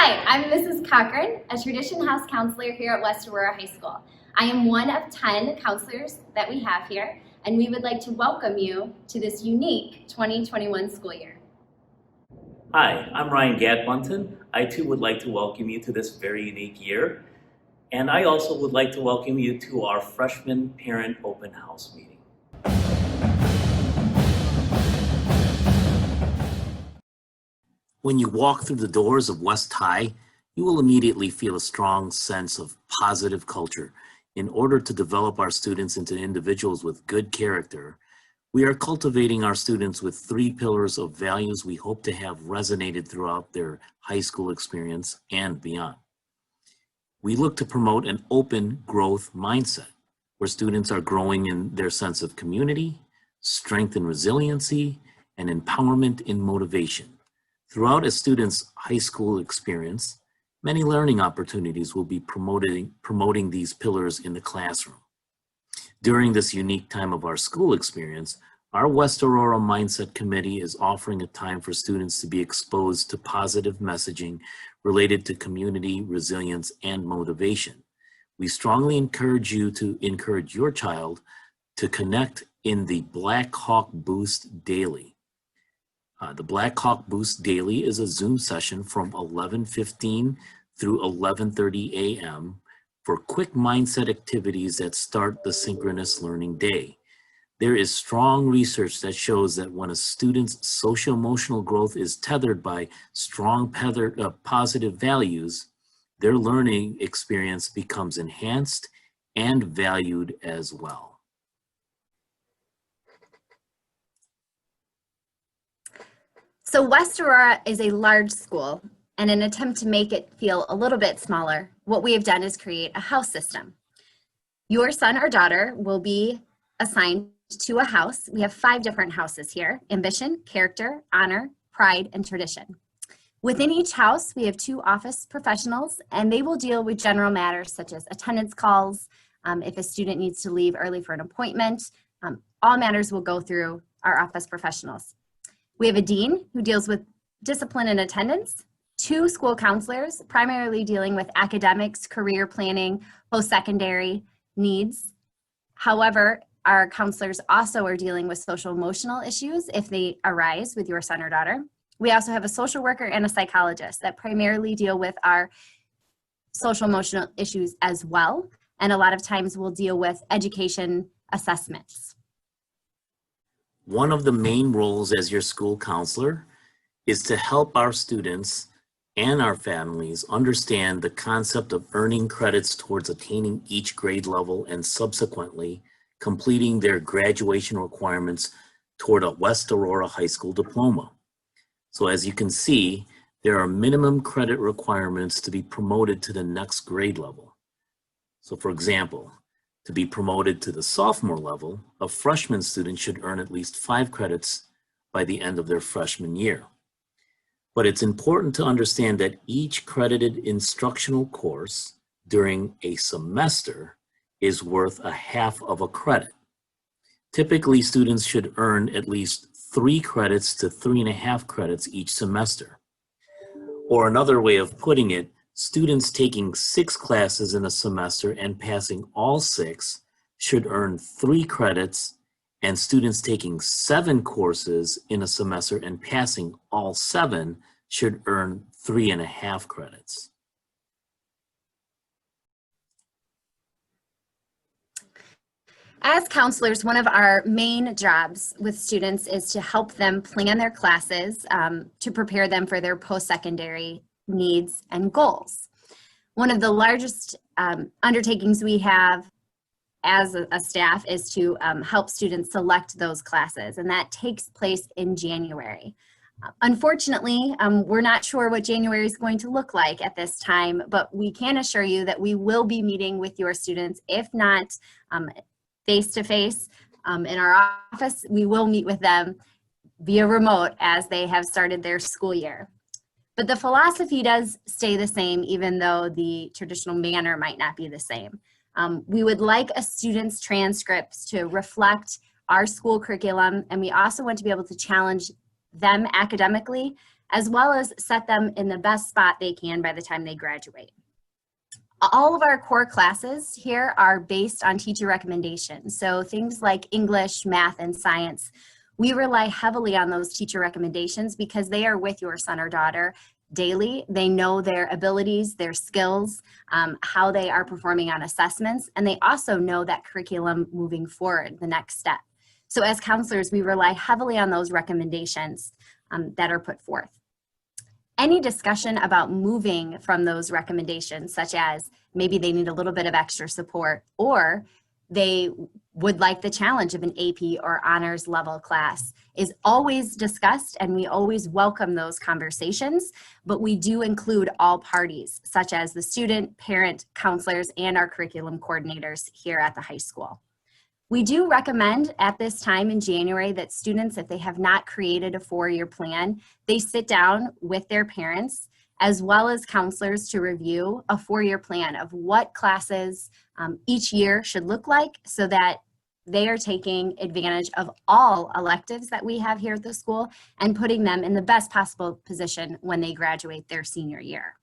Hi, I'm Mrs. Cochran, a Tradition House counselor here at West Aurora High School. I am one of 10 counselors that we have here, and we would like to welcome you to this unique 2021 school year. Hi, I'm Ryan Gadbunton. I too would like to welcome you to this very unique year. And I also would like to welcome you to our freshman parent open house meeting. When you walk through the doors of West High, you will immediately feel a strong sense of positive culture. In order to develop our students into individuals with good character, we are cultivating our students with 3 pillars of values we hope to have resonated throughout their high school experience and beyond. We look to promote an open growth mindset where students are growing in their sense of community, strength and resiliency, and empowerment in motivation. Throughout a student's high school experience, many learning opportunities will be promoting these pillars in the classroom. During this unique time of our school experience, our West Aurora Mindset Committee is offering a time for students to be exposed to positive messaging related to community, resilience, and motivation. We strongly encourage you to encourage your child to connect in the Black Hawk Boost Daily. The Black Hawk Boost Daily is a Zoom session from 11:15 through 11:30 a.m. for quick mindset activities that start the synchronous learning day. There is strong research that shows that when a student's social-emotional growth is tethered by strong positive values, their learning experience becomes enhanced and valued as well. So West Aurora is a large school, and in an attempt to make it feel a little bit smaller, what we have done is create a house system. Your son or daughter will be assigned to a house. We have 5 different houses here: Ambition, Character, Honor, Pride, and Tradition. Within each house, we have 2 office professionals, and they will deal with general matters such as attendance calls, if a student needs to leave early for an appointment. All matters will go through our office professionals. We have a dean who deals with discipline and attendance, 2 school counselors, primarily dealing with academics, career planning, post-secondary needs. However, our counselors also are dealing with social emotional issues if they arise with your son or daughter. We also have a social worker and a psychologist that primarily deal with our social emotional issues as well. And a lot of times we'll deal with education assessments. One of the main roles as your school counselor is to help our students and our families understand the concept of earning credits towards attaining each grade level and subsequently completing their graduation requirements toward a West Aurora High School diploma. So as you can see, there are minimum credit requirements to be promoted to the next grade level. So for example, to be promoted to the sophomore level, a freshman student should earn at least 5 credits by the end of their freshman year. But it's important to understand that each credited instructional course during a semester is worth a half of a credit. Typically, students should earn at least 3 credits to 3.5 credits each semester. Or another way of putting it, students taking 6 classes in a semester and passing all 6 should earn 3 credits, and students taking 7 courses in a semester and passing all 7 should earn 3.5 credits. As counselors, one of our main jobs with students is to help them plan their classes to prepare them for their post-secondary needs and goals. One of the largest undertakings we have as a staff is to help students select those classes, and that takes place in January. Unfortunately, we're not sure what January is going to look like at this time, but we can assure you that we will be meeting with your students, if not face-to-face in our office. We will meet with them via remote as they have started their school year. But the philosophy does stay the same, even though the traditional manner might not be the same. We would like a student's transcripts to reflect our school curriculum, and we also want to be able to challenge them academically as well as set them in the best spot they can by the time they graduate. All of our core classes here are based on teacher recommendations. So things like English, math, and science, we rely heavily on those teacher recommendations because they are with your son or daughter daily. They know their abilities, their skills, how they are performing on assessments, and they also know that curriculum moving forward, the next step. So as counselors, we rely heavily on those recommendations that are put forth. Any discussion about moving from those recommendations, such as maybe they need a little bit of extra support, or they would like the challenge of an AP or honors level class, is always discussed, and we always welcome those conversations, but we do include all parties, such as the student, parent, counselors, and our curriculum coordinators here at the high school. We do recommend at this time in January that students, if they have not created a 4-year plan, they sit down with their parents as well as counselors to review a 4-year plan of what classes each year should look like, so that they are taking advantage of all electives that we have here at the school and putting them in the best possible position when they graduate their senior year.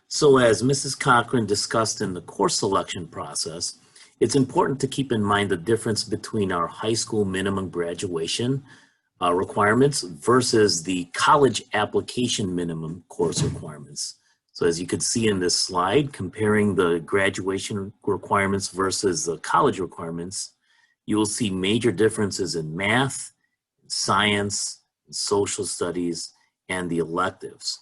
So as Mrs. Cochran discussed in the course selection process, it's important to keep in mind the difference between our high school minimum graduation requirements versus the college application minimum course requirements. So as you can see in this slide, comparing the graduation requirements versus the college requirements, you will see major differences in math, science, social studies, and the electives.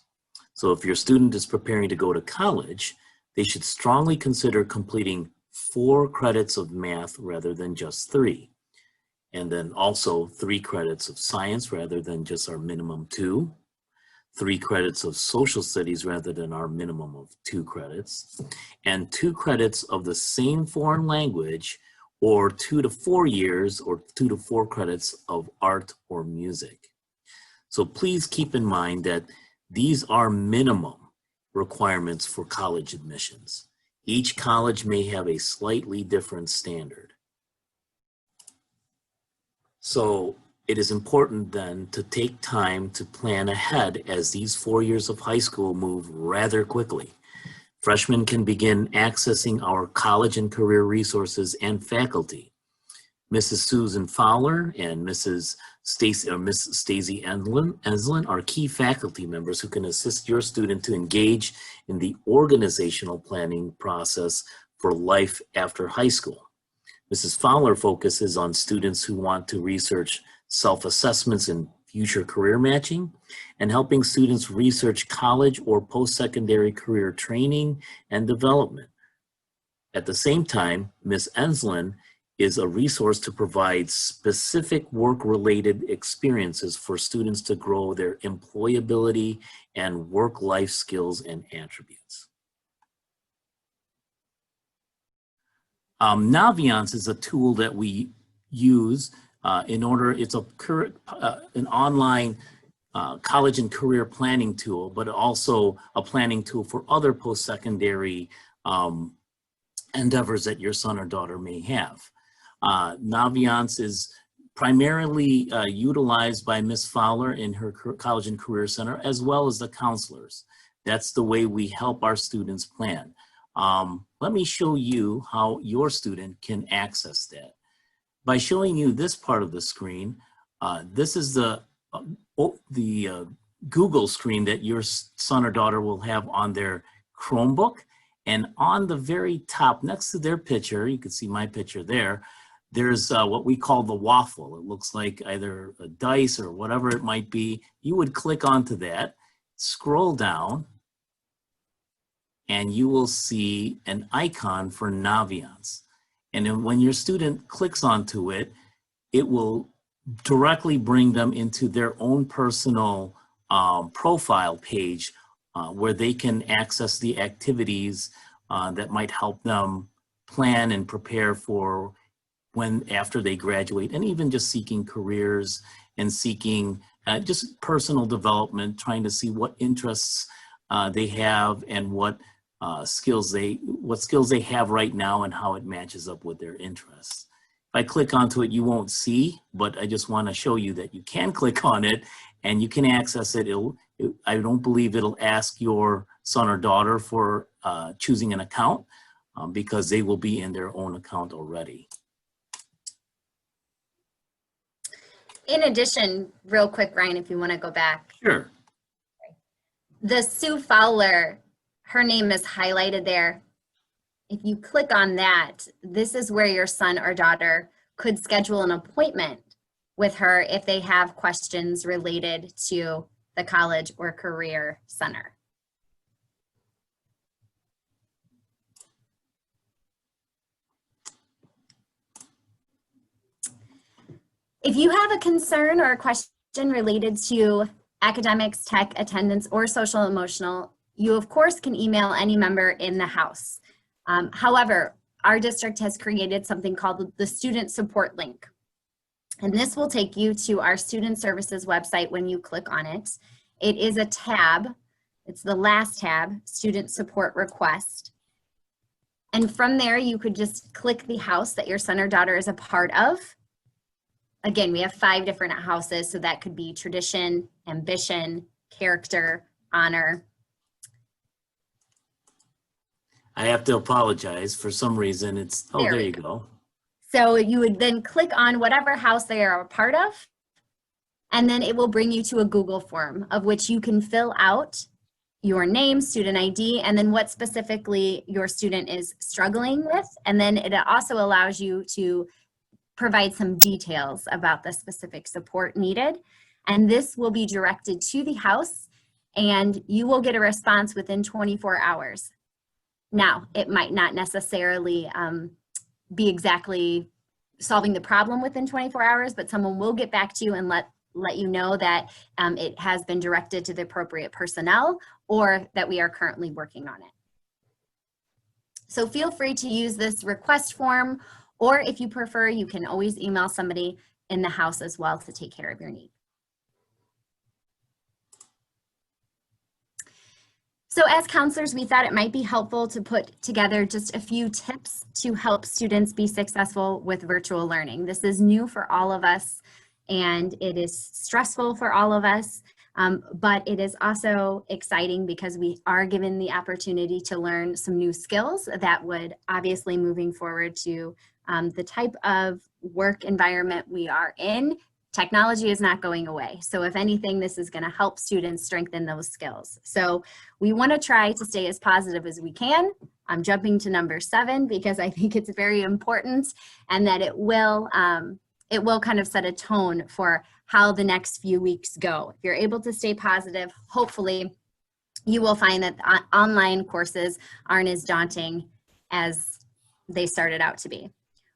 So if your student is preparing to go to college, they should strongly consider completing 4 credits of math rather than just 3. And then also 3 credits of science rather than just our minimum 2. 3 credits of social studies rather than our minimum of 2 credits. And 2 credits of the same foreign language, or 2 to 4 years or 2 to 4 credits of art or music. So please keep in mind that these are minimum requirements for college admissions. Each college may have a slightly different standard. So it is important then to take time to plan ahead, as these 4 years of high school move rather quickly. Freshmen can begin accessing our college and career resources and faculty. Mrs. Susan Fowler and Miss Stacey Enslin are key faculty members who can assist your student to engage in the organizational planning process for life after high school. Mrs. Fowler focuses on students who want to research self-assessments and future career matching, and helping students research college or post-secondary career training and development. At the same time, Ms. Enslin is a resource to provide specific work-related experiences for students to grow their employability and work-life skills and attributes. Naviance is a tool that we use it's an online college and career planning tool, but also a planning tool for other post-secondary endeavors that your son or daughter may have. Naviance is primarily utilized by Ms. Fowler in her College and Career Center, as well as the counselors. That's the way we help our students plan. Let me show you how your student can access that. By showing you this part of the screen, this is the Google screen that your son or daughter will have on their Chromebook. And on the very top, next to their picture, you can see my picture there, there's what we call the waffle. It looks like either a dice or whatever it might be. You would click onto that, scroll down, and you will see an icon for Naviance. And then when your student clicks onto it, it will directly bring them into their own personal profile page where they can access the activities that might help them plan and prepare for after they graduate, and even just seeking careers and seeking just personal development, trying to see what interests they have and what skills they have right now and how it matches up with their interests. I click onto it, you won't see, but I just want to show you that you can click on it and you can access it. I don't believe it'll ask your son or daughter for choosing an account because they will be in their own account already. In addition, real quick, Ryan, if you want to go back. Sure. The Sue Fowler, her name is highlighted there. If you click on that, this is where your son or daughter could schedule an appointment with her if they have questions related to the College or Career Center. If you have a concern or a question related to academics, tech, attendance, or social emotional, you of course can email any member in the House. However, our district has created something called the Student Support link. And this will take you to our Student Services website when you click on it. It is a tab, it's the last tab, Student Support Request. And from there, you could just click the house that your son or daughter is a part of. Again, we have 5 different houses, so that could be tradition, ambition, character, honor. I have to apologize. For some reason, it's, oh, there you go. So you would then click on whatever house they are a part of, and then it will bring you to a Google form of which you can fill out your name, student ID, and then what specifically your student is struggling with. And then it also allows you to provide some details about the specific support needed. And this will be directed to the house, and you will get a response within 24 hours. Now, it might not necessarily be exactly solving the problem within 24 hours, but someone will get back to you and let you know that it has been directed to the appropriate personnel or that we are currently working on it. So feel free to use this request form, or if you prefer, you can always email somebody in the house as well to take care of your need. So as counselors, we thought it might be helpful to put together just a few tips to help students be successful with virtual learning. This is new for all of us, and it is stressful for all of us, but it is also exciting because we are given the opportunity to learn some new skills that would obviously, moving forward to the type of work environment we are in, technology is not going away. So if anything, this is going to help students strengthen those skills. So we want to try to stay as positive as we can. I'm jumping to number 7 because I think it's very important, and that it will kind of set a tone for how the next few weeks go. If you're able to stay positive, hopefully you will find that online courses aren't as daunting as they started out to be.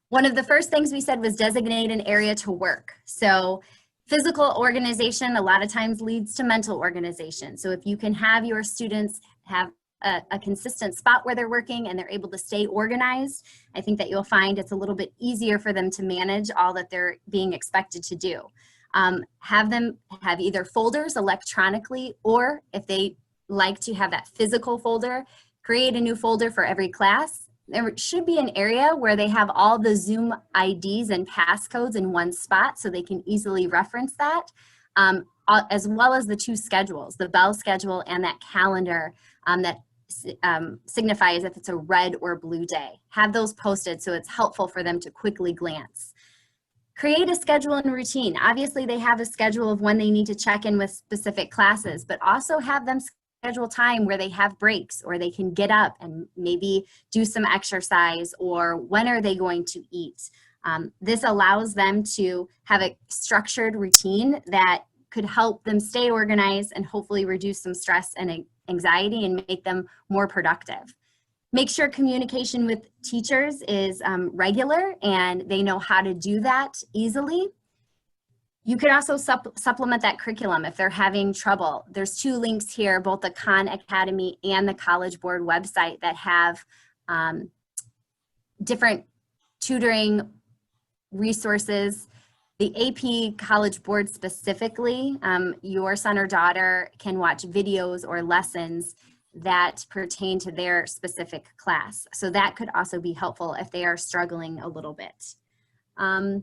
One of the first things we said was designate an area to work. So physical organization a lot of times leads to mental organization. So if you can have your students have a consistent spot where they're working and they're able to stay organized, I think that you'll find it's a little bit easier for them to manage all that they're being expected to do. Have them have either folders electronically, or if they like to have that physical folder, create a new folder for every class. There should be an area where they have all the Zoom IDs and passcodes in one spot so they can easily reference that, as well as the 2 schedules, the bell schedule and that calendar that signifies if it's a red or blue day. Have those posted so it's helpful for them to quickly glance. Create a schedule and routine. Obviously, they have a schedule of when they need to check in with specific classes, but also have them schedule time where they have breaks, or they can get up and maybe do some exercise, or when are they going to eat. This allows them to have a structured routine that could help them stay organized and hopefully reduce some stress and anxiety and make them more productive. Make sure communication with teachers is regular and they know how to do that easily. You could also supplement that curriculum if they're having trouble. There's 2 links here, both the Khan Academy and the College Board website, that have different tutoring resources. The AP College Board specifically, your son or daughter can watch videos or lessons that pertain to their specific class. So that could also be helpful if they are struggling a little bit. Yeah,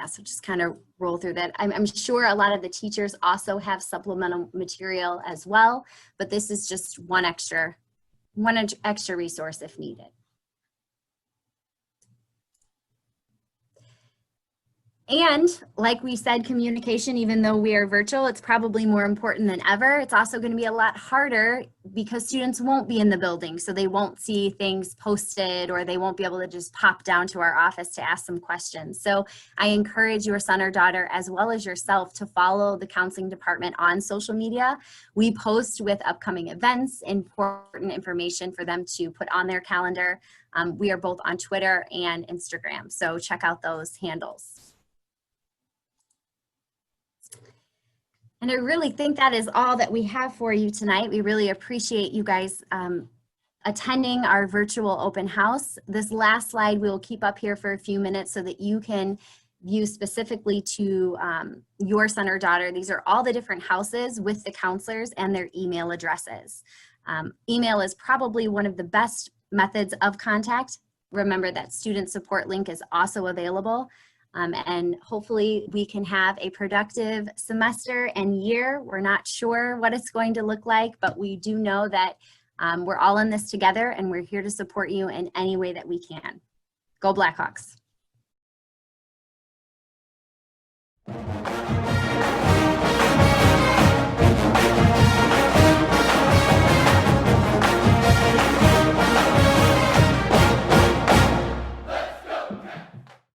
so just kind of roll through that. I'm sure a lot of the teachers also have supplemental material as well, but this is just one extra resource if needed. And like we said, communication, even though we are virtual, it's probably more important than ever. It's also going to be a lot harder because students won't be in the building, so they won't see things posted or they won't be able to just pop down to our office to ask some questions. So I encourage your son or daughter, as well as yourself, to follow the counseling department on social media. We post with upcoming events, important information for them to put on their calendar. We are both on Twitter and Instagram, so check out those handles. And I really think that is all that we have for you tonight. We really appreciate you guys attending our virtual open house. This last slide we will keep up here for a few minutes so that you can view specifically to your son or daughter. These are all the different houses with the counselors and their email addresses. Email is probably one of the best methods of contact. Remember that student support link is also available. And hopefully we can have a productive semester and year. We're not sure what it's going to look like, but we do know that we're all in this together and we're here to support you in any way that we can. Go Blackhawks.